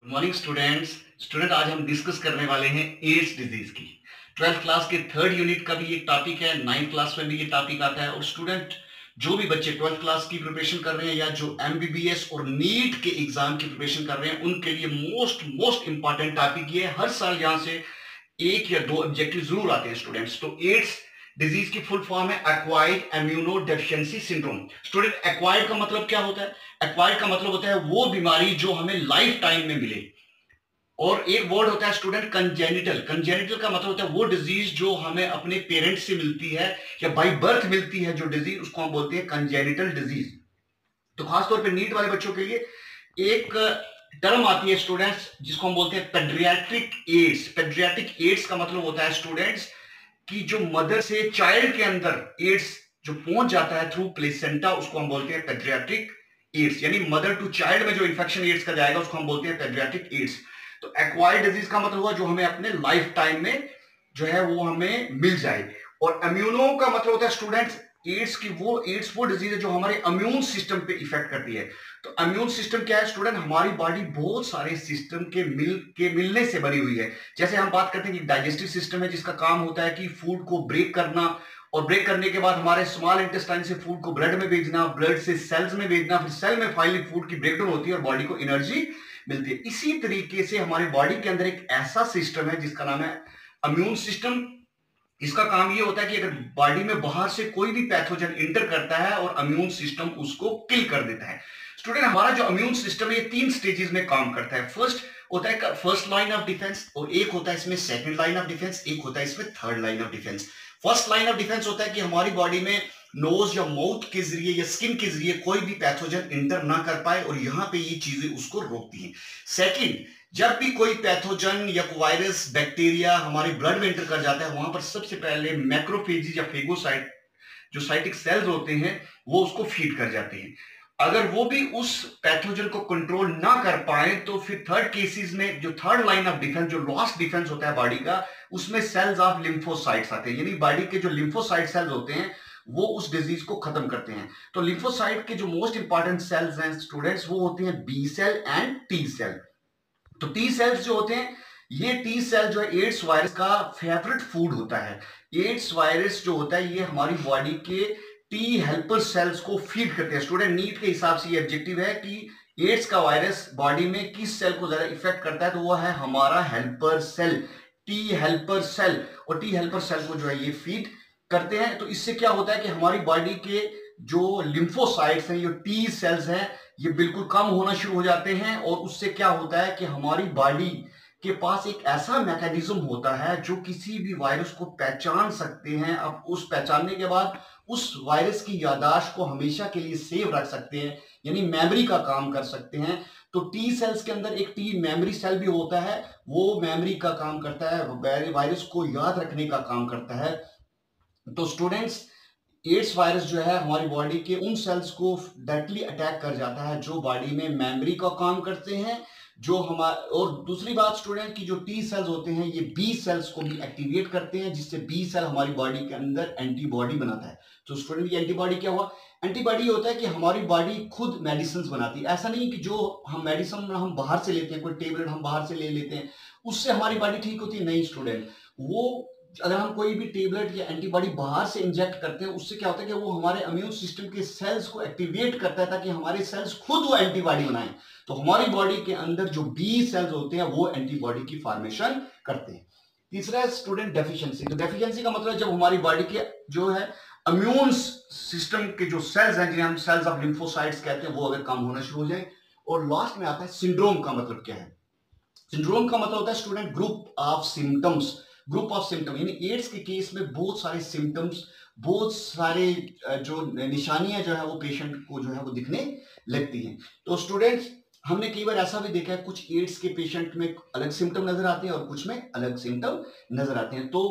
Morning student आज हम discuss करने वाले हैं एड्स डिजीज की। 12th क्लास के थर्ड यूनिट का भी एक टॉपिक है, 9th क्लास में भी ये टॉपिक आता है। और स्टूडेंट जो भी बच्चे 12th क्लास की प्रिपरेशन कर रहे हैं या जो एमबीबीएस और नीट के एग्जाम की प्रिपरेशन कर रहे हैं उनके लिए मोस्ट इंपॉर्टेंट टॉपिक ये है। हर साल यहाँ से एक या दो ऑब्जेक्टिव जरूर आते हैं स्टूडेंट्स। तो एड्स डिजीज की फुल फॉर्म है acquired immuno deficiency syndrome. Student, acquired का मतलब क्या होता है? एक्वायर्ड का मतलब होता है वो बीमारी जो हमें लाइफ टाइम में मिले। और एक वर्ड होता है स्टूडेंट कंजेनिटल। कंजेनिटल का मतलब होता है वो डिजीज जो हमें अपने पेरेंट्स से मिलती है या बाय बर्थ मिलती है, जो डिजीज उसको हम बोलते हैं कंजेनिटल डिजीज। तो खासतौर पे नीट वाले बच्चों के लिए एक टर्म आती है स्टूडेंट्स जिसको हम बोलते हैं पेडियाट्रिक एड्स। पेडियाट्रिक एड्स का मतलब होता है स्टूडेंट्स कि जो मदर से चाइल्ड के अंदर एड्स जो पहुंच जाता है थ्रू प्लेसेंटा, उसको हम बोलते हैं पेडियाट्रिक एड्स। यानी मदर टू चाइल्ड में जो इन्फेक्शन एड्स का जाएगा उसको हम बोलते हैं पेडियाट्रिक एड्स। तो एक्वायर्ड डिजीज का मतलब हुआ जो हमें अपने लाइफ टाइम में जो है वो हमें मिल जाए। और इम्यूनो का मतलब होता है स्टूडेंट्स एड्स वो डिजीज है जो हमारे इम्यून सिस्टम पे इफेक्ट करती है। तो इम्यून सिस्टम क्या है स्टूडेंट? हमारी बॉडी बहुत सारे सिस्टम के मिलने से बनी हुई है। जैसे हम बात करते हैं कि डाइजेस्टिव सिस्टम है जिसका काम होता है कि फूड को ब्रेक करना, और ब्रेक करने के बाद हमारे स्मॉल इंटेस्टाइन से फूड को ब्लड में भेजना, ब्लड से सेल्स में भेजना, फिर सेल में फाइनली फूड की ब्रेकडाउन होती है और बॉडी को एनर्जी मिलती है। इसी तरीके से हमारी बॉडी के अंदर एक ऐसा सिस्टम है जिसका नाम है इम्यून सिस्टम। इसका काम ये होता है कि अगर बॉडी में बाहर से कोई भी पैथोजन इंटर करता है और इम्यून सिस्टम उसको किल कर देता है। स्टूडेंट, हमारा जो इम्यून सिस्टम है ये 3 स्टेजेस में काम करता है। फर्स्ट होता है फर्स्ट लाइन ऑफ डिफेंस, और एक होता है इसमें सेकंड लाइन ऑफ डिफेंस, एक होता है इसमें third line of defence. First line of defence होता है कि हमारी बॉडी में नोज या माउथ के जरिए या स्किन के जरिए कोई भी पैथोजन इंटर ना कर पाए, और यहां पे ये चीजें उसको रोकती हैं। सेकंड, जब भी कोई पैथोजन या वायरस बैक्टीरिया हमारे ब्लड में इंटर कर जाता है, वहां पर सबसे पहले मैक्रोफेजेस या फेगोसाइट जो साइटिक सेल्स होते हैं वो उसको फीड कर जाते हैं। अगर वो भी उस पैथोजन को कंट्रोल ना कर पाए तो फिर थर्ड केसेस में जो थर्ड लाइन ऑफ डिफेंस, जो लास्ट डिफेंस होता है बॉडी का, उसमें सेल्स ऑफ लिम्फोसाइट्स आते हैं। यानी बॉडी के जो लिम्फोसाइट सेल्स होते हैं वो उस डिजीज को खत्म करते हैं। तो लिम्फोसाइट के जो मोस्ट इंपॉर्टेंट सेल्स हैं स्टूडेंट्स वो होते हैं B cell and T cell. तो टी सेल्स जो होते हैं, ये टी सेल जो है एड्स वायरस का फेवरेट फूड होता है। एड्स वायरस जो होता है ये हमारी बॉडी के टी हेल्पर सेल्स को फीड करते हैं। स्टूडेंट, नीट के हिसाब से ये ऑब्जेक्टिव है कि एड्स का वायरस बॉडी में किस सेल को ज्यादा इफेक्ट करता है, तो वो है हमारा helper cell, T helper cell. और टी हेल्पर सेल को जो है ये फीड करते हैं। तो इससे क्या होता है कि हमारी बॉडी के जो लिम्फोसाइट्स हैं, जो टी सेल्स हैं, ये बिल्कुल कम होना शुरू हो जाते हैं। और उससे क्या होता है कि हमारी बॉडी के पास एक ऐसा मैकेनिज्म होता है जो किसी भी वायरस को पहचान सकते हैं। अब उस पहचानने के बाद उस वायरस की याददाश्त को हमेशा के लिए सेव रख सकते हैं, यानी मेमोरी का काम कर सकते हैं। तो टी सेल्स के अंदर एक टी मेमोरी सेल भी होता है, वो मेमोरी का काम करता है, वायरस को याद रखने का काम करता है। तो स्टूडेंट्स, एड्स वायरस जो है हमारी बॉडी के उन सेल्स को डायरेक्टली अटैक कर जाता है जो बॉडी में मेमोरी का काम करते हैं, जो हमारे। और दूसरी बात स्टूडेंट की जो टी सेल्स होते हैं ये बी सेल्स को भी एक्टिवेट करते हैं, जिससे बी सेल हमारी बॉडी के अंदर एंटीबॉडी बनाता है। तो स्टूडेंट, ये एंटीबॉडी क्या हुआ? एंटीबॉडी होता है कि हमारी बॉडी खुद मेडिसिन बनाती है। ऐसा नहीं कि जो हम मेडिसिन हम बाहर से लेते हैं, कोई टेबलेट हम बाहर से ले लेते हैं उससे हमारी बॉडी ठीक होती है। नहीं स्टूडेंट, वो अगर हम कोई भी टेबलेट या एंटीबॉडी बाहर से इंजेक्ट करते हैं उससे क्या होता है कि वो हमारे इम्यून सिस्टम के सेल्स को एक्टिवेट करता है ताकि हमारे सेल्स खुद वो एंटीबॉडी बनाएं। तो हमारी बॉडी के अंदर जो बी सेल्स होते हैं वो एंटीबॉडी की फॉर्मेशन करते हैं। तीसरा है स्टूडेंट डेफिशिएंसी। तो डेफिशिएंसी का मतलब जब हमारी बॉडी के जो है इम्यून सिस्टम के जो सेल्स हैं, जिन्हें हम सेल्स ऑफ लिम्फोसाइट्स कहते हैं, वो अगर कम होना शुरू हो जाए। और लास्ट में आता है सिंड्रोम। का मतलब क्या है? सिंड्रोम का मतलब होता है student group of symptoms. Group of symptom यानी एड्स के केस में बहुत सारे सिम्टम्स, बहुत सारे जो निशानियां जो है वो पेशेंट को जो है वो दिखने लगती हैं। तो स्टूडेंट्स, हमने कई बार ऐसा भी देखा है कुछ एड्स के पेशेंट में अलग सिम्टम नजर आते हैं और कुछ में अलग सिम्टम नजर आते हैं। तो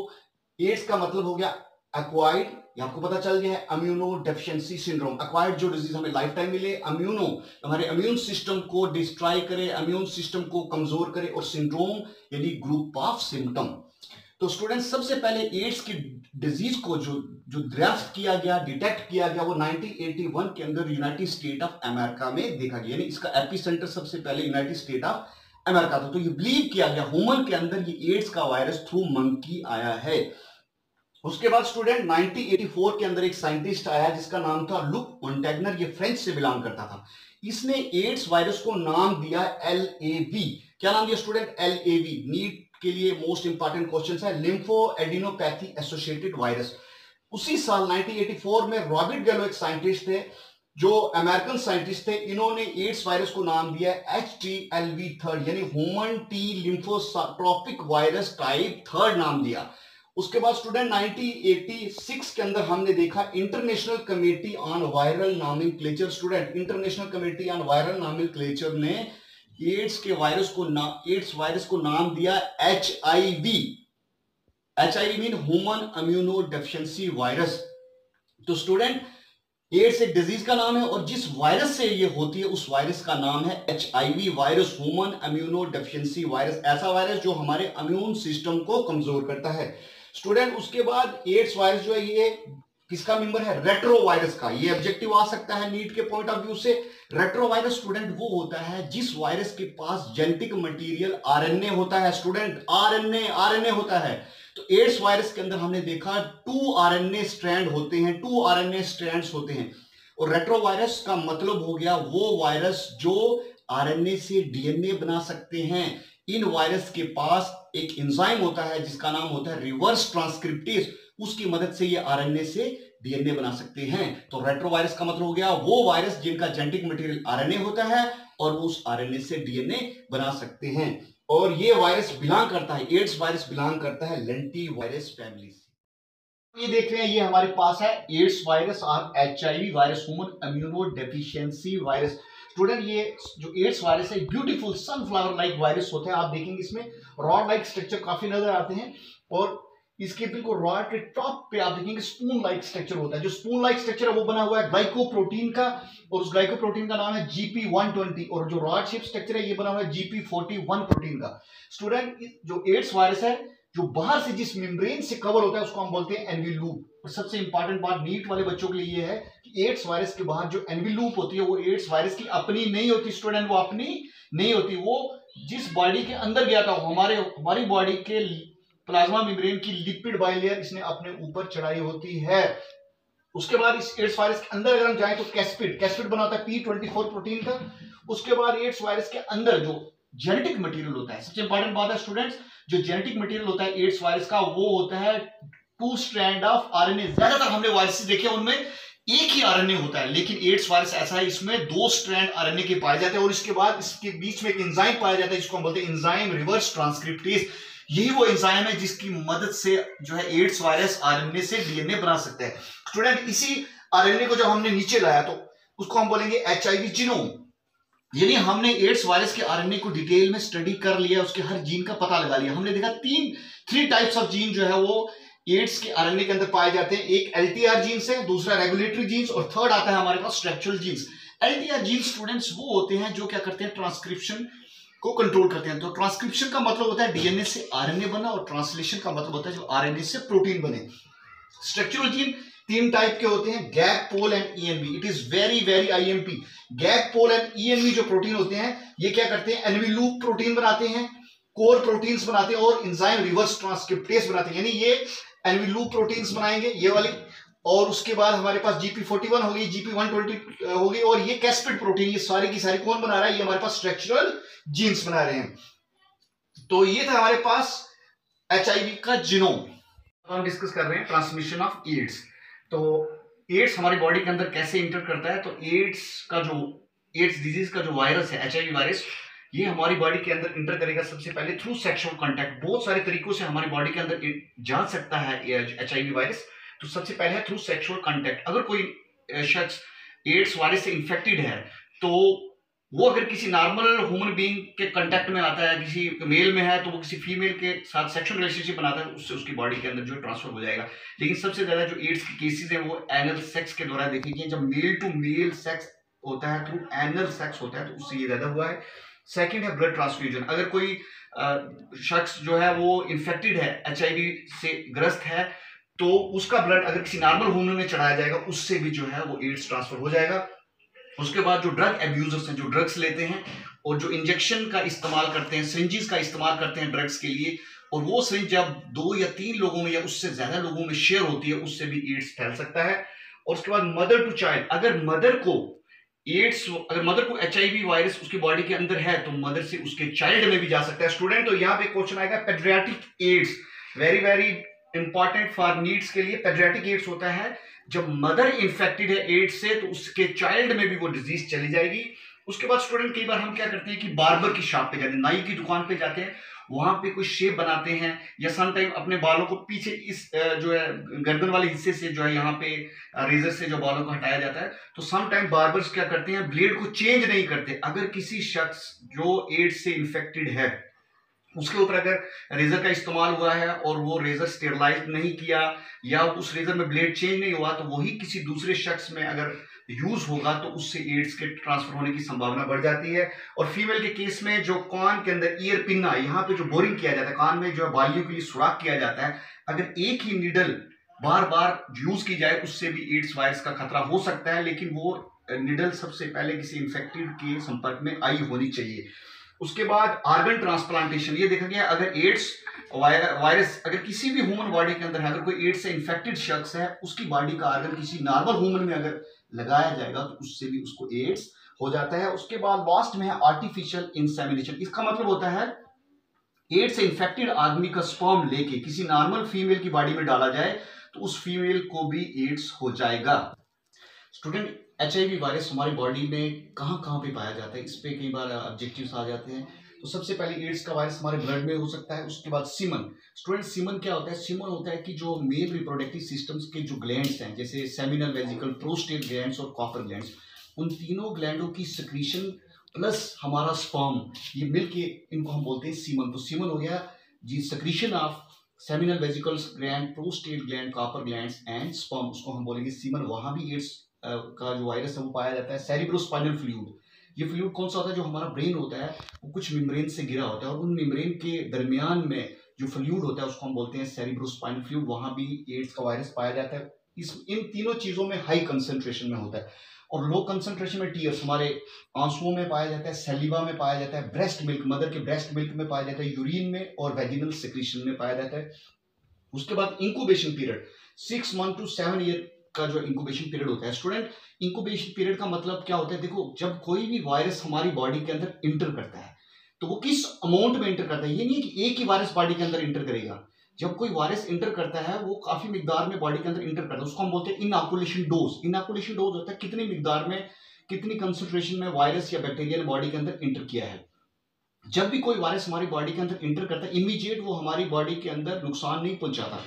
एड्स का मतलब हो गया एक्वायर्ड, ये आपको पता चल गया है, इम्यूनो डेफिशिएंसी सिंड्रोम। एक्वायर्ड जो डिजीज हमें लाइफ टाइम मिले, इम्यूनो हमारे इम्यून सिस्टम को डिस्ट्रॉय करे, इम्यून सिस्टम को कमजोर करे, और सिंड्रोम यानी ग्रुप ऑफ सिम्टम। तो स्टूडेंट्स, सबसे पहले एड्स की डिजीज को जो जो ड्राफ्ट किया गया, डिटेक्ट किया गया, वो 1981 के अंदर यूनाइटेड स्टेट ऑफ अमेरिका में देखा गया। यानी इसका एपिसेंटर सबसे पहले यूनाइटेड स्टेट ऑफ अमेरिका था। तो ये बिलीव किया गया ह्यूमन के अंदर ये एड्स का वायरस थ्रू मंकी आया है। उसके बाद स्टूडेंट 1984 के अंदर एक साइंटिस्ट आया जिसका नाम था लुक मोंटेगनर, ये फ्रेंच से बिलोंग करता था। इसने एड्स वायरस को नाम दिया LAV। क्या नाम दिया स्टूडेंट? LAV। नीट के लिए मोस्ट इंपॉर्टेंट क्वेश्चन है, लिम्फो एडिनोपैथी एसोसिएटेड वायरस। उसी साल 1984 में रॉबर्ट गैलो एक साइंटिस्ट थे, जो अमेरिकन साइंटिस्ट थे, इन्होंने एड्स वायरस को नाम दिया HTLV3 यानी human T lymphotropic virus type 3 नाम दिया। उसके बाद स्टूडेंट 1986 के अंदर हमने देखा international committee on viral nomenclature. Student international committee on viral nomenclature ने एड्स वायरस को नाम दिया HIV। HIV mean human immuno deficiency virus. तो स्टूडेंट एड्स एक डिजीज का नाम है और जिस वायरस से ये होती है उस वायरस का नाम है HIV virus, human immuno deficiency virus. ऐसा वायरस जो हमारे इम्यून सिस्टम को कमजोर करता है। स्टूडेंट उसके बाद एड्स वायरस जो है ये किसका मेंबर है? रेट्रो वायरस का। ये ऑब्जेक्टिव आ सकता है नीट के पॉइंट ऑफ व्यू से। रेट्रो वायरस स्टूडेंट वो होता है जिस वायरस के पास जेनेटिक मटेरियल RNA होता है। स्टूडेंट RNA होता है। तो एड्स वायरस के अंदर हमने देखा 2 RNA स्ट्रैंड होते हैं, 2 RNA स्ट्रैंड्स होते हैं। और रेट्रो वायरस का मतलब हो गया वो वायरस जो RNA से DNA बना सकते हैं। इन वायरस के पास एक एंजाइम होता है जिसका नाम होता है रिवर्स ट्रांसक्रिप्टेज, उसकी मदद से ये RNA से DNA बना सकते हैं। तो रेट्रो वायरस का मतलब हो गया वो वायरस जिनका जेनेटिक मटेरियल RNA होता है और वो उस RNA से DNA बना सकते हैं। और ये वायरस बिलोंग करता है, एड्स वायरस बिलोंग करता है लेंटी वायरस फैमिली से। ये देख रहे हैं, ये हमारे पास है एड्स वायरस और HIV virus, human immuno deficiency virus. Student ये जो एड्स वायरस है ब्यूटीफुल सनफ्लावर लाइक वायरस होता है। आप देखेंगे इसमें रॉड लाइक स्ट्रक्चर काफी नजर आते हैं और इसके बिल्कुल रॉड के टॉप पे आप देखेंगे स्पून लाइक स्ट्रक्चर होता है। जो स्पून लाइक स्ट्रक्चर है वो बना हुआ है ग्लाइकोप्रोटीन का और उस ग्लाइकोप्रोटीन का नाम है GP120 और जो रॉड शेप स्ट्रक्चर है ये बना हुआ है GP41 प्रोटीन का। स्टूडेंट जो एड्स वायरस है जो बाहर से जिस मेम्ब्रेन से कवर होता है उसको हम बोलते हैं एनवेलूप। और सबसे इंपॉर्टेंट बात नीट वाले बच्चों के लिए ये है कि एड्स वायरस के बाहर जो एनवेलूप होती है वो एड्स वायरस की अपनी नहीं होती। स्टूडेंट वो अपनी नहीं होती, वो जिस बॉडी के अंदर गया था हमारी बॉडी के प्लाज्मा मेम्ब्रेन की लिपिड बाइलेयर इसने अपने ऊपर चढ़ाई होती है। उसके बाद इस एड्स वायरस के अंदर अगर हम जाएं तो कैस्पिड बनाता है P24 प्रोटीन का। उसके बाद एड्स वायरस के अंदर जो जेनेटिक मटेरियल होता है, सबसे इंपॉर्टेंट बात है स्टूडेंट्स, जो जेनेटिक मटेरियल होता है एड्स वायरस का वो होता है 2 स्ट्रैंड ऑफ RNA। ज्यादातर हमने वायरसेस देखे उनमें एक ही RNA होता है, लेकिन एड्स वायरस ऐसा है इसमें 2 स्ट्रैंड RNA के पाए जाते हैं और इसके बाद इसके बीच में एक एंजाइम पाया जाता है जिसको हम बोलते हैं एंजाइम रिवर्स ट्रांसक्रिप्टेज। यही वो एंजाइम है जिसकी मदद से जो है एड्स वायरस RNA से DNA बना सकता है। स्टूडेंट इसी RNA को जब हमने नीचे लाया तो उसको हम बोलेंगे HIV जीनोम। यानी हमने एड्स वायरस के RNA को डिटेल में स्टडी कर लिया, उसके हर जीन का पता लगा लिया। हमने देखा 3 टाइप्स ऑफ जीन जो है वो एड्स के RNA के अंदर पाए जाते हैं। एक LTR जीन्स है, दूसरा रेगुलेटरी जीन्स और थर्ड आता है हमारे पास structural genes. LTR genes students वो होते हैं जो क्या करते हैं ट्रांसक्रिप्शन को कंट्रोल करते हैं। तो ट्रांसक्रिप्शन का मतलब होता है DNA से RNA बना और ट्रांसलेशन का मतलब होता है जो RNA से प्रोटीन बने। स्ट्रक्चरल जीन 3 टाइप के होते हैं, gag, pol and ENV। It is very IMP। Gag, pol and ENV जो प्रोटीन होते हैं ये क्या करते हैं एनवेलूप प्रोटीन बनाते हैं, कोर प्रोटीन्स बनाते हैं और एंजाइम रिवर्स ट्रांसक्रिप्टेज बनाते हैं। यानी ये एनवेलूप प्रोटीन्स बनाएंगे ये वाली, और उसके बाद हमारे पास GP41 होगी, GP120 होगी और ये कैस्पिड प्रोटीन, ये सारी की सारी कौन बना रहा है? ये हमारे पास स्ट्रक्चरल जीन्स बना रहे हैं। तो ये था हमारे पास HIV का जीनोम। हम डिस्कस कर रहे हैं ट्रांसमिशन ऑफ एड्स। तो एड्स हमारी बॉडी के अंदर कैसे इंटर करता है? तो एड्स डिजीज का जो वायरस है HIV वायरस, ये हमारी बॉडी के अंदर इंटर करेगा सबसे पहले थ्रू सेक्सुअल कांटेक्ट। बहुत सारे तरीकों से हमारी बॉडी के अंदर जा सकता है HIV वायरस। तो सबसे पहले है थ्रू सेक्सुअल कांटेक्ट। अगर कोई शख्स एड्स वायरस से इन्फेक्टेड है तो वो अगर किसी नॉर्मल ह्यूमन बीइंग के कांटेक्ट में आता है, किसी मेल में है तो वो किसी फीमेल के साथ सेक्सुअल रिलेशनशिप बनाता है तो उससे उसकी बॉडी के अंदर जो ट्रांसफर हो जाएगा। लेकिन सबसे ज्यादा जो एड्स के केसेस हैं वो एनल सेक्स के द्वारा देखे गए। जब मेल टू मेल सेक्स होता है, थ्रू एनल सेक्स होता है, तो उससे ये ज्यादा हुआ है। सेकेंड है ब्लड ट्रांसफ्यूजन। अगर कोई शख्स जो है वो इन्फेक्टेड है, HIV से ग्रस्त है, तो उसका ब्लड अगर किसी नॉर्मल ह्यूमन में चढ़ाया जाएगा उससे भी जो है वो एड्स ट्रांसफर हो जाएगा। उसके बाद जो ड्रग एब्यूजर्स हैं, जो ड्रग्स लेते हैं और जो इंजेक्शन का इस्तेमाल करते हैं, सिरिंजेस का इस्तेमाल करते हैं ड्रग्स के लिए, और वो सिरिंज जब 2 या 3 लोगों में या उससे ज्यादा लोगों में शेयर होती है, उससे भी एड्स फैल सकता है। और उसके बाद मदर टू चाइल्ड, अगर मदर को HIV वायरस उसकी बॉडी के अंदर है तो मदर से उसके चाइल्ड में भी जा सकता है। स्टूडेंट, तो यहाँ पे क्वेश्चन आएगा paediatric AIDS, very very important for NEET के लिए। पेडियाट्रिक एड्स होता है जब मदर इंफेक्टेड है एड्स से तो उसके चाइल्ड में भी वो डिजीज चली जाएगी। उसके बाद स्टूडेंट, कई बार हम क्या करते हैं कि बार्बर की शॉप पे जाते हैं, नाई की दुकान पे जाते हैं, वहां पे कोई शेप बनाते हैं या सम टाइम अपने बालों को पीछे इस जो है गर्दन वाले हिस्से से जो है यहाँ पे रेजर से जो बालों को हटाया जाता है, तो सम टाइम बार्बर्स क्या करते हैं, ब्लेड को चेंज नहीं करते। अगर किसी शख्स जो एड्स से इन्फेक्टेड है उसके ऊपर अगर रेजर का इस्तेमाल हुआ है और वो रेजर स्टेरलाइज नहीं किया या उस रेजर में ब्लेड चेंज नहीं हुआ, तो वही किसी दूसरे शख्स में अगर यूज होगा तो उससे एड्स के ट्रांसफर होने की संभावना बढ़ जाती है। और फीमेल के केस में जो कान के अंदर ईयर पिन्ना, यहाँ पे जो बोरिंग किया जाता है, कान में जो बालियों के लिए सुराख किया जाता है, अगर एक ही नीडल बार बार यूज की जाए उससे भी एड्स वायरस का खतरा हो सकता है, लेकिन वो नीडल सबसे पहले किसी इंफेक्टेड के संपर्क में आई होनी चाहिए। उसके बाद ऑर्गन ट्रांसप्लांटेशन, ये देखा गया अगर एड्स वायरस अगर किसी भी ह्यूमन बॉडी के अंदर है, अगर कोई एड्स से इन्फेक्टेड शख्स है, उसकी बॉडी का ऑर्गन किसी नॉर्मल ह्यूमन में अगर लगाया जाएगा तो उससे भी उसको एड्स हो जाता है। उसके बाद लास्ट में है आर्टिफिशियल इंसेमिनेशन। इसका मतलब होता है एड्स से इन्फेक्टेड आदमी का स्पर्म लेके किसी नॉर्मल फीमेल की बॉडी में डाला जाए तो उस फीमेल को भी एड्स हो जाएगा। स्टूडेंट, HIV वायरस हमारी बॉडी में कहाँ कहाँ पे पाया जाता है, इस पे कई बार ऑब्जेक्टिव्स आ जाते हैं। तो सबसे पहले एड्स का वायरस हमारे ब्लड में हो सकता है। उसके बाद सीमन। स्टूडेंट, सीमन क्या होता है? सीमन होता है कि जो मेल रिप्रोडक्टिव सिस्टम्स के जो ग्लैंड्स हैं, जैसे सेमिनल वेसिकल, प्रोस्टेट ग्लैंड्स और कॉपर ग्लैंड्स, उन तीनों ग्लैंडों की सिक्रीशन प्लस हमारा स्पर्म, ये मिलके इनको हम बोलते हैं सीमन। तो सीमन हो गया जी secretion of seminal vesicles gland, prostate gland, Cowper glands and sperm, उसको हम बोलेंगे सीमन। वहां भी एड्स का जो वायरस है वो पाया जाता है। सेरिब्रोस्पाइनल फ्लूइड, ये फ्लूइड कौन सा होता है? जो हमारा ब्रेन होता है वो कुछ मेम्ब्रेन से घिरा होता है और उन मेम्ब्रेन के दरमियान में जो फ्लूइड होता है उसको हम बोलते हैं सेरिब्रोस्पाइनल फ्लूइड, वहां भी एड्स का वायरस पाया जाता है। इन तीनों चीजों में हाई कंसंट्रेशन में होता है। और लो कंसंट्रेशन में टीयर्स, हमारे आंसुओं में पाया जाता है, सैलिवा में पाया जाता है, ब्रेस्ट मिल्क, मदर के ब्रेस्ट मिल्क में पाया जाता है, यूरिन में और वेजिनल सेक्रीशन में पाया जाता है। उसके बाद incubation period 6 month to 7 year का जो इंक्यूबेशन पीरियड होता है। स्टूडेंट, इंक्यूबेशन पीरियड का मतलब क्या होता है? देखो, जब कोई भी वायरस हमारी बॉडी के अंदर इंटर करता है तो वो किस अमाउंट में इंटर करता है, ये नहीं है कि एक ही वायरस बॉडी के अंदर इंटर करेगा। जब कोई वायरस इंटर करता है वो काफी मिकदार में बॉडी के अंदर इंटर करता है, उसको हम बोलते हैं इनऑकुलेशन डोज। इनऑकुलेशन डोज होता है कितनी मिकदार में, कितनी कंसंट्रेशन में वायरस या बैक्टीरिया ने बॉडी के अंदर इंटर किया है। जब भी कोई वायरस हमारी बॉडी के अंदर इंटर करता है, इमीडिएट वो हमारी बॉडी के अंदर नुकसान नहीं पहुंचाता,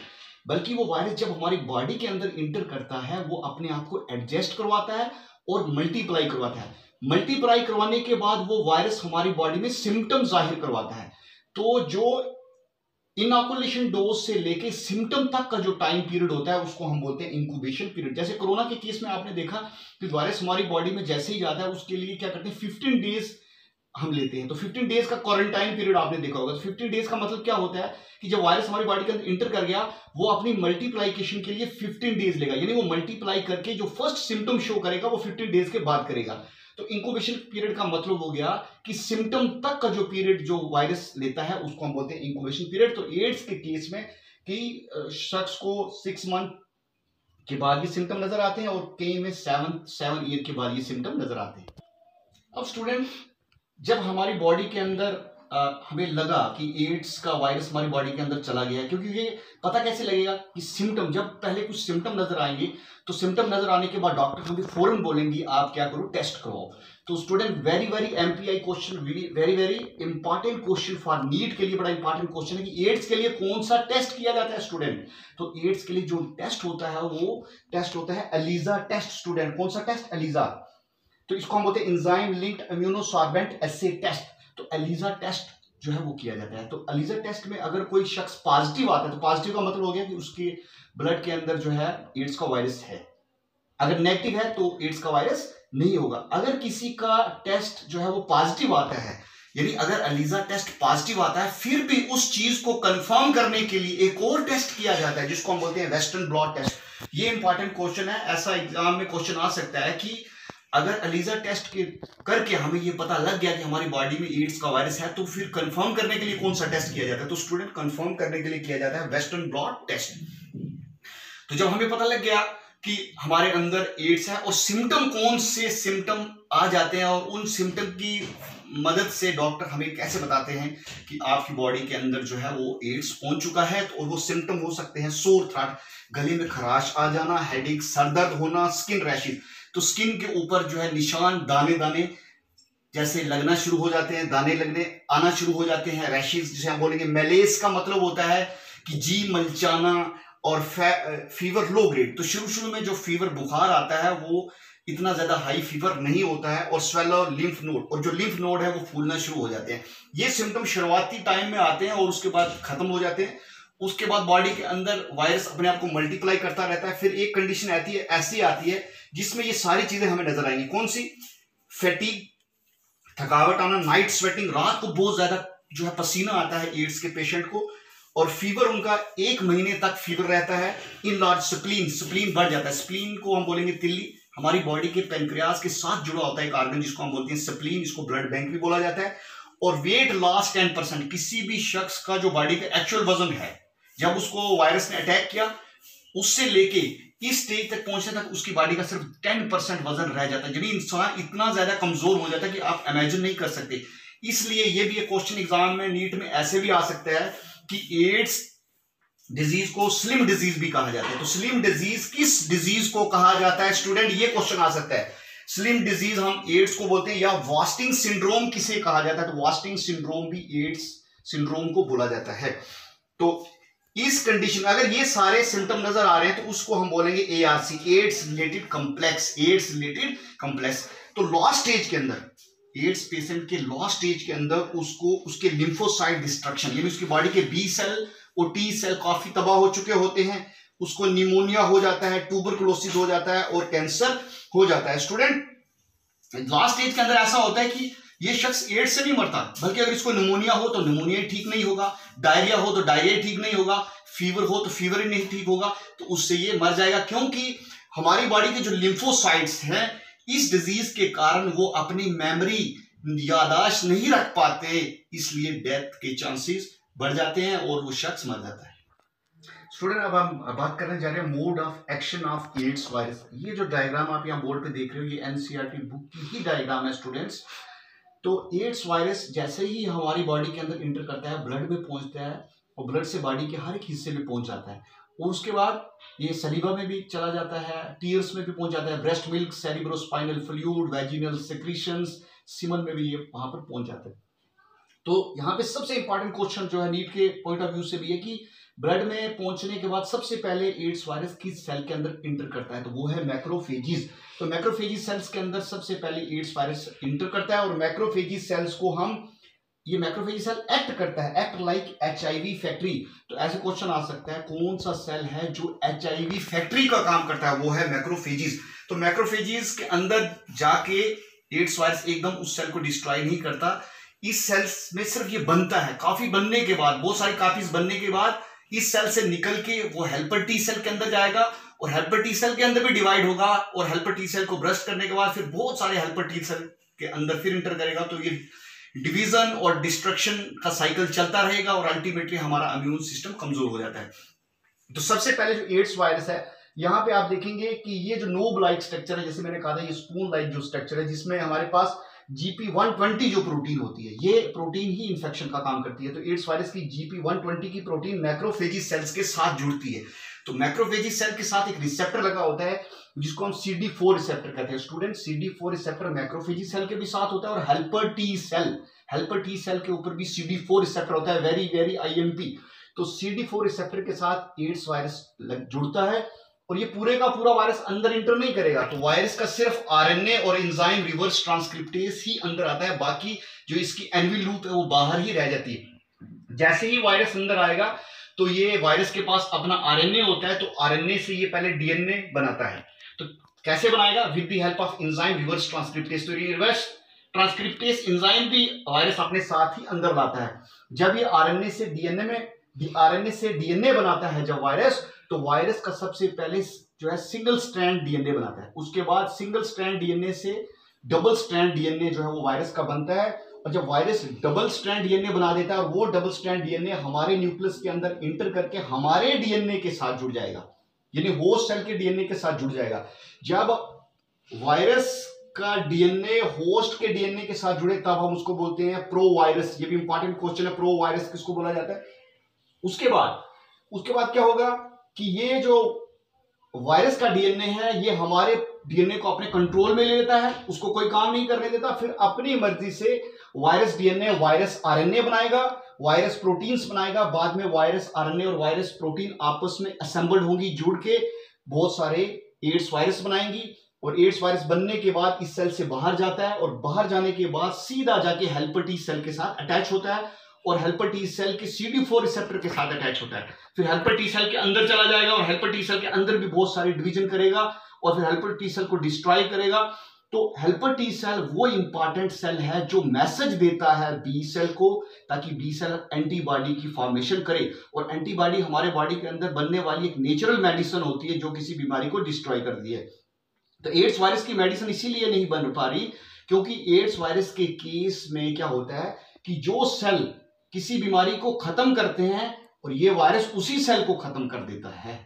बल्कि वो वायरस जब हमारी बॉडी के अंदर इंटर करता है वो अपने आप को एडजस्ट करवाता है और मल्टीप्लाई करवाता है। मल्टीप्लाई करवाने के बाद वो वायरस हमारी बॉडी में सिम्टम जाहिर करवाता है। तो जो इनॉकुलेशन डोज से लेके सिम्टम तक का जो टाइम पीरियड होता है उसको हम बोलते हैं इंक्यूबेशन पीरियड। जैसे कोरोना के केस में आपने देखा कि वायरस हमारी बॉडी में जैसे ही जाता है उसके लिए क्या करते हैं, 15 डेज हम लेते हैं। तो 15 डेज का क्वारंटाइन पीरियड आपने देखा होगा। तो 15 डेज का मतलब क्या होता है कि जब वायरस हमारी बॉडी के अंदर इंटर कर गया वो अपनी मल्टीप्लाइकेशन के लिए 15 डेज लेगा, यानी वो मल्टीप्लाई करके जो फर्स्ट सिम्टम शो करेगा वो 15 डेज के बाद करेगा। तो इंक्यूबेशन पीरियड का मतलब हो गया कि सिम्टम तक का जो पीरियड जो वायरस लेता है उसको हम बोलते हैं इंक्यूबेशन पीरियड। तो एड्स के केस में कि शख्स को 6 मंथ के बाद ये सिम्टम नजर आते हैं और कई में 7 ईयर के बाद ये सिम्टम नजर आते हैं। अब स्टूडेंट, जब हमारी बॉडी के अंदर हमें लगा कि एड्स का वायरस हमारी बॉडी के अंदर चला गया है, क्योंकि ये पता कैसे लगेगा कि सिम्टम, जब पहले कुछ सिम्टम नजर आएंगे तो सिम्टम नजर आने के बाद डॉक्टर हमें फौरन बोलेंगे आप क्या करो, टेस्ट करवाओ। तो student, very very IMP question, very very important question for NEET के लिए बड़ा इंपॉर्टेंट क्वेश्चन है कि एड्स के लिए कौन सा टेस्ट किया जाता है स्टूडेंट। तो एड्स के लिए जो टेस्ट होता है वो टेस्ट होता है एलिजा टेस्ट। स्टूडेंट, कौन सा टेस्ट? एलिजा। तो इसको हम बोलते हैं एंजाइम लिंक्ड इम्यूनोसॉर्बेंट एसे टेस्ट। तो एलिजा टेस्ट जो है वो किया जाता है। तो एलिजा टेस्ट में अगर कोई शख्स पॉजिटिव आता है तो पॉजिटिव का मतलब हो गया कि उसके ब्लड के अंदर जो है एड्स का वायरस है। अगर नेगेटिव है तो एड्स का वायरस नहीं होगा। अगर किसी का टेस्ट जो है वो पॉजिटिव आता है, यानी अगर एलिजा टेस्ट पॉजिटिव आता है, फिर भी उस चीज को कंफर्म करने के लिए एक और टेस्ट किया जाता है जिसको हम बोलते हैं वेस्टर्न ब्लॉट टेस्ट। ये इंपॉर्टेंट क्वेश्चन है, ऐसा एग्जाम में क्वेश्चन आ सकता है कि अगर एलिजा टेस्ट करके हमें ये पता लग गया कि हमारी बॉडी में एड्स का वायरस है, तो फिर कंफर्म करने के लिए कौन सा टेस्ट किया जाता है? तो स्टूडेंट कंफर्म करने के लिए किया जाता है वेस्टर्न ब्लॉट टेस्ट। तो जब हमें पता लग गया कि हमारे अंदर एड्स है और सिम्टम कौन से सिम्टम आ जाते हैं और उन सिम्टम की मदद से डॉक्टर हमें कैसे बताते हैं कि आपकी बॉडी के अंदर जो है वो एड्स पहुंच चुका है, तो वो सिम्टम हो सकते हैं सोर थ्रोट, गले में खराश आ जाना, हेडेक, सर दर्द होना, स्किन रैशेज। तो स्किन के ऊपर जो है निशान दाने दाने जैसे लगना शुरू हो जाते हैं, दाने लगने आना शुरू हो जाते हैं, रैशेज जिसे हम बोलेंगे। मैलेस का मतलब होता है कि जी मलचाना, और फीवर लो ग्रेड। तो शुरू में जो फीवर बुखार आता है वो इतना ज्यादा हाई फीवर नहीं होता है, और स्वेलो लिम्फ नोड, और जो लिम्फ नोड है वो फूलना शुरू हो जाते हैं। ये सिम्टम शुरुआती टाइम में आते हैं और उसके बाद खत्म हो जाते हैं। उसके बाद बॉडी के अंदर वायरस अपने आप को मल्टीप्लाई करता रहता है। फिर एक कंडीशन ऐसी आती है जिसमें ये सारी चीजें हमें नजर आएंगी। कौन सी? फैटीग, थकावट आना, नाइट स्वेटिंग, रात को बहुत ज्यादा जो है पसीना आता है एड्स के पेशेंट को, और फीवर उनका 1 महीने तक फीवर रहता है। इन लार्ज स्प्लीन बढ़ जाता है। स्प्लीन को हम बोलेंगे तिल्ली, हमारी बॉडी के पेनक्रियास के साथ जुड़ा होता है एक ऑर्गन जिसको हम बोलते हैं स्प्लीन, इसको ब्लड बैंक भी बोला जाता है। और वेट लॉस 10%। किसी भी शख्स का जो बॉडी का एक्चुअल वजन है जब उसको वायरस ने अटैक किया, उससे लेके इस स्टेज तक पहुंचने तक उसकी बॉडी का सिर्फ 10% वजन रह जाता है। यानी इंसान इतना ज्यादा कमजोर हो जाता है कि आप इमेजिन नहीं कर सकते। इसलिए ये भी एक क्वेश्चन एग्जाम में नीट में ऐसे भी आ सकता है कि एड्स डिजीज को स्लिम डिजीज भी कहा जाता है। तो स्लिम डिजीज किस डिजीज को कहा जाता है स्टूडेंट? ये क्वेश्चन आ सकता है। स्लिम डिजीज हम एड्स को बोलते हैं, या वास्टिंग सिंड्रोम किसे कहा जाता है? तो वास्टिंग सिंड्रोम भी एड्स सिंड्रोम को बोला जाता है। तो इस कंडीशन अगर ये सारे सिम्टम नजर आ रहे हैं तो उसको हम बोलेंगे ARC, AIDS related complex. AIDS related complex. तो लॉस्ट स्टेज के अंदर एड्स पेशेंट के लॉस्ट स्टेज के अंदर उसको उसके लिम्फोसाइट डिस्ट्रक्शन, यानी उसकी बॉडी के बी सेल और टी सेल काफी तबाह हो चुके होते हैं, उसको निमोनिया हो जाता है, ट्यूबरकुलोसिस हो जाता है और कैंसर हो जाता है। स्टूडेंट लास्ट स्टेज के अंदर ऐसा होता है कि ये शख्स एड्स से नहीं मरता, बल्कि अगर इसको निमोनिया हो तो निमोनिया ठीक नहीं होगा, डायरिया हो तो डायरिया ठीक नहीं होगा, फीवर हो तो फीवर ही नहीं ठीक होगा, तो उससे ये मर जाएगा। क्योंकि हमारी बॉडी के जो लिम्फोसाइट्स हैं इस डिजीज के कारण वो अपनी मेमोरी याददाश्त नहीं रख पाते, इसलिए डेथ के चांसेस बढ़ जाते हैं और वो शख्स मर जाता है। स्टूडेंट अब हम बात करने जा रहे हैं mode of action of AIDS virus. ये जो डायग्राम आप यहाँ बोर्ड पे देख रहे हो ये NCERT बुक की ही डायग्राम है स्टूडेंट्स। तो एड्स वायरस जैसे ही हमारी बॉडी के अंदर इंटर करता है, ब्लड में पहुंचता है और ब्लड से बॉडी के हर एक हिस्से में पहुंच जाता है, और उसके बाद ये सलीवा में भी चला जाता है, टीयर्स में भी पहुंच जाता है, breast milk, cerebrospinal fluid, vaginal secretions, semen में भी ये वहां पर पहुंच जाता है। तो यहाँ पे सबसे इंपॉर्टेंट क्वेश्चन जो है नीट के पॉइंट ऑफ व्यू से भी है कि ब्लड में पहुंचने के बाद सबसे पहले एड्स वायरस किस सेल के अंदर इंटर करता है? तो वो है मैक्रोफेजिस। तो मैक्रोफेजिस सेल्स के अंदर सबसे पहले एड्स वायरस इंटर करता है, और मैक्रोफेजिस सेल्स को ये मैक्रोफेजिस सेल एक्ट करता है, एक्ट लाइक HIV फैक्ट्री। तो ऐसे क्वेश्चन आ सकता है कौन सा सेल है जो HIV फैक्ट्री का काम करता है? वो है मैक्रोफेजिस। तो मैक्रोफेजिस के अंदर जाके एड्स वायरस एकदम उस सेल को डिस्ट्रॉय नहीं करता, इस सेल्स में सिर्फ ये बनता है, काफी बनने के बाद, बहुत सारी कापीज बनने के बाद इस सेल से निकल के वो हेल्पर टी सेल के अंदर जाएगा, और हेल्पर टी सेल के अंदर भी डिवाइड होगा, और हेल्पर टी सेल को ब्रस्ट करने के बाद फिर बहुत सारे हेल्पर टी सेल के अंदर फिर इंटर करेगा। तो ये डिवीजन और डिस्ट्रक्शन का साइकिल चलता रहेगा और अल्टीमेटली हमारा इम्यून सिस्टम कमजोर हो जाता है। तो सबसे पहले जो एड्स वायरस है, यहाँ पे आप देखेंगे कि ये जो नोब लाइक स्ट्रक्चर है, जैसे मैंने कहा था ये स्पून लाइक जो स्ट्रक्चर है, जिसमें हमारे पास GP120 जो प्रोटीन होती है, ये प्रोटीन ही इंफेक्शन का काम करती है। तो एड्स वायरस की GP120 की प्रोटीन मैक्रोफेजिस सेल्स के साथ जुड़ती है। तो मैक्रोफेजिस सेल के साथ एक रिसेप्टर लगा होता है जिसको हम CD4 रिसेप्टर कहते हैं। Student CD4 receptor macrophages cell के भी साथ होता है, और हेल्पर टी सेल के ऊपर भी CD4 रिसेप्टर होता है, वेरी IMP। तो CD4 रिसेप्टर के साथ एड्स वायरस जुड़ता है, और ये पूरे का पूरा वायरस अंदर इंटर नहीं करेगा। तो वायरस का सिर्फ RNA और एंजाइम रिवर्स ट्रांसक्रिप्टेज ही अंदर आता है, बाकी जो इसकी एनवी लूप है वो बाहर ही रह जाती है। जैसे ही वायरस अंदर आएगा तो ये वायरस के पास अपना RNA होता है, तो RNA से ये पहले DNA बनाता है। तो कैसे बनाएगा? With the help of enzyme reverse transcriptase. तो रिवर्स ट्रांसक्रिप्टेज एंजाइम भी वायरस अपने साथ ही अंदर लाता है। जब ये RNA से DNA बनाता है जब वायरस, तो वायरस का सबसे पहले जो है सिंगल स्ट्रैंड डीएनए बनाता है। उसके बाद सिंगल स्ट्रैंड डीएनए से डबल स्ट्रैंड डीएनए जो है वो वायरस का बनता है। और जब वायरस डबल स्ट्रैंड डीएनए बना देता है और वो डबल स्ट्रैंड डीएनए हमारे न्यूक्लियस के अंदर इंटर करके हमारे डीएनए के साथ जुड़ जाएगा, यानी होस्ट सेल के डीएनए के साथ जुड़ जाएगा। जब वायरस का डीएनए होस्ट के डीएनए के साथ जुड़े तब हम उसको बोलते हैं प्रो वायरस। ये भी इंपॉर्टेंट क्वेश्चन है, प्रो वायरस किसको बोला जाता है। उसके बाद क्या होगा कि ये जो वायरस का डीएनए है ये हमारे डीएनए को अपने कंट्रोल में ले लेता है, उसको कोई काम नहीं करने देता, फिर अपनी मर्जी से वायरस डीएनए वायरस आरएनए बनाएगा, वायरस प्रोटीन्स बनाएगा। बाद में वायरस आरएनए और वायरस प्रोटीन आपस में असेंबल्ड होंगी, जुड़ के बहुत सारे एड्स वायरस बनाएंगी। और एड्स वायरस बनने के बाद इस सेल से बाहर जाता है और बाहर जाने के बाद सीधा जाके हेल्पर टी सेल के साथ अटैच होता है और हेल्पर टी सेल के CD4 रिसेप्टर के साथ अटैच होता है। फिर हेल्पर टी सेल के अंदर चला जाएगा और हेल्पर टी सेल के अंदर भी बहुत सारी डिवीजन करेगा और फिर हेल्पर टी सेल को डिस्ट्रॉय करेगा। तो हेल्पर टी सेल वो इंपॉर्टेंट सेल है जो मैसेज देता है बी सेल को, ताकि बी सेल एंटीबॉडी की फॉर्मेशन करे। और एंटीबॉडी हमारे बॉडी के अंदर बनने वाली एक नेचुरल मेडिसिन होती है जो किसी बीमारी को डिस्ट्रॉय करती है। तो एड्स वायरस की मेडिसिन इसीलिए नहीं बन पा रही क्योंकि एड्स वायरस के केस में क्या होता है कि जो सेल किसी बीमारी को खत्म करते हैं और ये वायरस उसी सेल को खत्म कर देता है।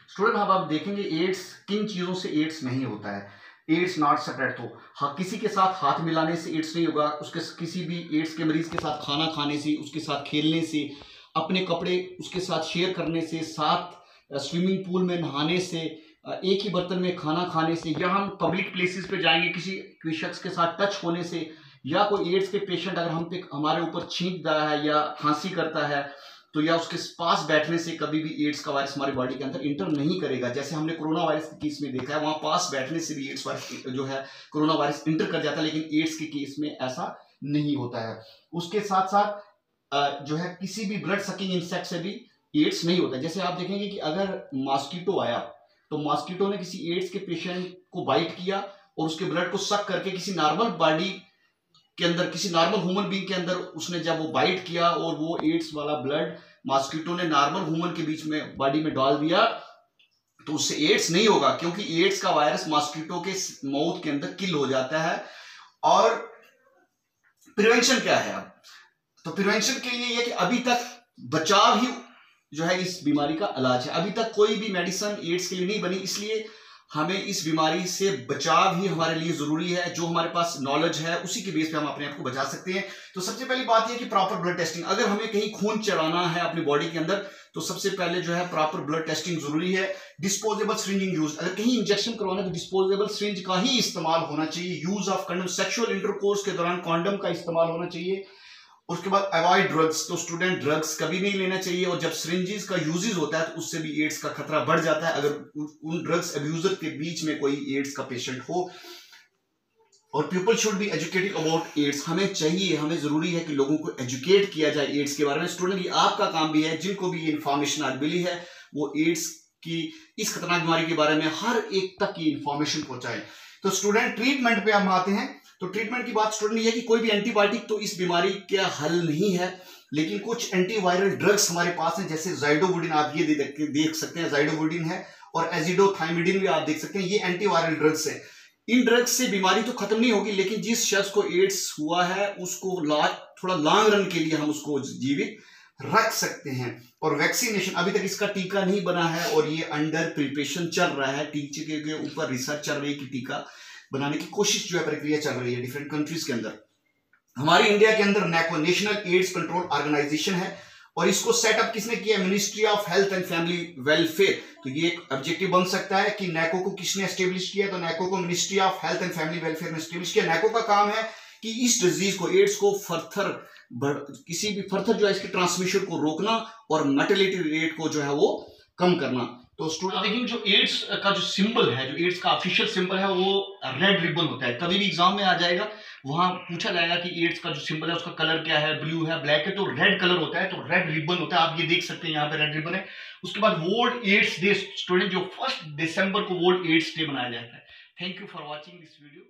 स्टूडेंट अब आप देखेंगे एड्स किन चीजों से एड्स नहीं होता है। एड्स नॉट सेपरेट, तो हाँ, किसी के साथ हाथ मिलाने से एड्स नहीं होगा, उसके किसी भी एड्स के मरीज के साथ खाना खाने से, उसके साथ खेलने से, अपने कपड़े उसके साथ शेयर करने से, साथ स्विमिंग पूल में नहाने से, एक ही बर्तन में खाना खाने से, या हम पब्लिक प्लेसेस पे जाएंगे किसी शख्स के साथ टच होने से, या कोई एड्स के पेशेंट अगर हम पे हमारे ऊपर छींक रहा है या खांसी करता है तो या उसके पास बैठने से कभी भी एड्स का वायरस हमारी बॉडी के अंदर इंटर नहीं करेगा। जैसे हमने कोरोना वायरस के केस में देखा है, वहां पास बैठने से भी एड्स वायरस जो है कोरोना वायरस इंटर कर जाता है, लेकिन एड्स के केस में ऐसा नहीं होता है। उसके साथ साथ जो है किसी भी ब्लड सकिंग इंसेक्ट से भी एड्स नहीं होता है। जैसे आप देखेंगे कि अगर मॉस्किटो आया तो मॉस्किटो ने किसी एड्स के पेशेंट को बाइट किया और उसके ब्लड को सक करके किसी नॉर्मल बॉडी के अंदर, किसी नॉर्मल ह्यूमन बीइंग के अंदर उसने जब वो बाइट किया और वो एड्स वाला ब्लड मॉस्किटो ने नॉर्मल ह्यूमन के बीच में बॉडी में डाल दिया तो उससे एड्स नहीं होगा, क्योंकि एड्स का वायरस मॉस्किटो के माउथ के अंदर किल हो जाता है। और प्रिवेंशन क्या है अब, तो प्रिवेंशन के लिए ये कि अभी तक बचाव ही जो है इस बीमारी का इलाज है। अभी तक कोई भी मेडिसिन एड्स के लिए नहीं बनी, इसलिए हमें इस बीमारी से बचाव ही हमारे लिए जरूरी है। जो हमारे पास नॉलेज है उसी के बेस पे हम अपने आप को बचा सकते हैं। तो सबसे पहली बात यह कि प्रॉपर ब्लड टेस्टिंग, अगर हमें कहीं खून चढ़ाना है अपनी बॉडी के अंदर तो सबसे पहले जो है प्रॉपर ब्लड टेस्टिंग जरूरी है। डिस्पोजेबल सिरिंजिंग यूज, अगर कहीं इंजेक्शन करवाना है तो डिस्पोजेबल सिरिंज का ही इस्तेमाल होना चाहिए। Use of condom, sexual intercourse के दौरान कॉन्डम का इस्तेमाल होना चाहिए। उसके बाद अवॉइड ड्रग्स, तो स्टूडेंट ड्रग्स कभी नहीं लेना चाहिए। और जब सिरिंजेस का यूजेस होता है तो उससे भी एड्स का खतरा बढ़ जाता है अगर उन ड्रग्स अब्यूजर के बीच में कोई एड्स का पेशेंट हो। और people should be educated about AIDS, हमें चाहिए, हमें जरूरी है कि लोगों को एजुकेट किया जाए एड्स के बारे में। स्टूडेंट ये आपका काम भी है, जिनको भी ये इंफॉर्मेशन आज मिली है वो एड्स की इस खतरनाक बीमारी के बारे में हर एक तक की इंफॉर्मेशन पहुंचाए। तो स्टूडेंट ट्रीटमेंट पे हम आते हैं। तो ट्रीटमेंट की बात स्टूडेंट ये है कि कोई भी एंटीबायोटिक तो इस बीमारी का हल नहीं है, लेकिन कुछ एंटीवायरल ड्रग्स हमारे पास हैं, जैसे ज़ाइडोवुडिन, आप ये देख सकते हैं, ज़ाइडोवुडिन है, और एजिडोथाइमिडिन भी आप देख सकते हैं, ये एंटीवायरल ड्रग्स है। इन ड्रग्स से बीमारी तो खत्म नहीं होगी, लेकिन जिस शख्स को एड्स हुआ है उसको थोड़ा लॉन्ग रन के लिए हम उसको जीवित रख सकते हैं। और वैक्सीनेशन, अभी तक इसका टीका नहीं बना है और ये अंडर प्रिपरेशन चल रहा है, टीके के ऊपर रिसर्च चल रही है कि टीका बनाने की कोशिश जो है, प्रक्रिया चल रही है डिफरेंट कंट्रीज के अंदर। हमारी इंडिया के अंदर नैको, नेशनल एड्स कंट्रोल ऑर्गेनाइजेशन है, और इसको सेटअप किसने किया? Ministry of health and family welfare. तो ये एक ऑब्जेक्टिव बन सकता है कि नैको को किसने एस्टेब्लिश किया, तो नैको को ministry of health and family welfare ने एस्टेब्लिश किया। नैको का काम है कि इस डिजीज को, एड्स को किसी भी फर्दर जो है इसके ट्रांसमिशन को रोकना और मोर्टेलिटी रेट को जो है वो कम करना। तो स्टूडेंट देखिए, जो एड्स का जो सिंबल है, जो एड्स का ऑफिशियल सिंबल है वो रेड रिबन होता है। कभी भी एग्जाम में आ जाएगा, वहां पूछा जाएगा कि एड्स का जो सिंबल है उसका कलर क्या है, ब्लू है, ब्लैक है, तो रेड कलर होता है, तो रेड रिबन होता है। आप ये देख सकते हैं यहाँ पे रेड रिबन है। उसके बाद वर्ल्ड एड्स डे, स्टूडेंट जो 1 दिसंबर को वर्ल्ड एड्स डे मनाया जाता है। Thank you for watching this video.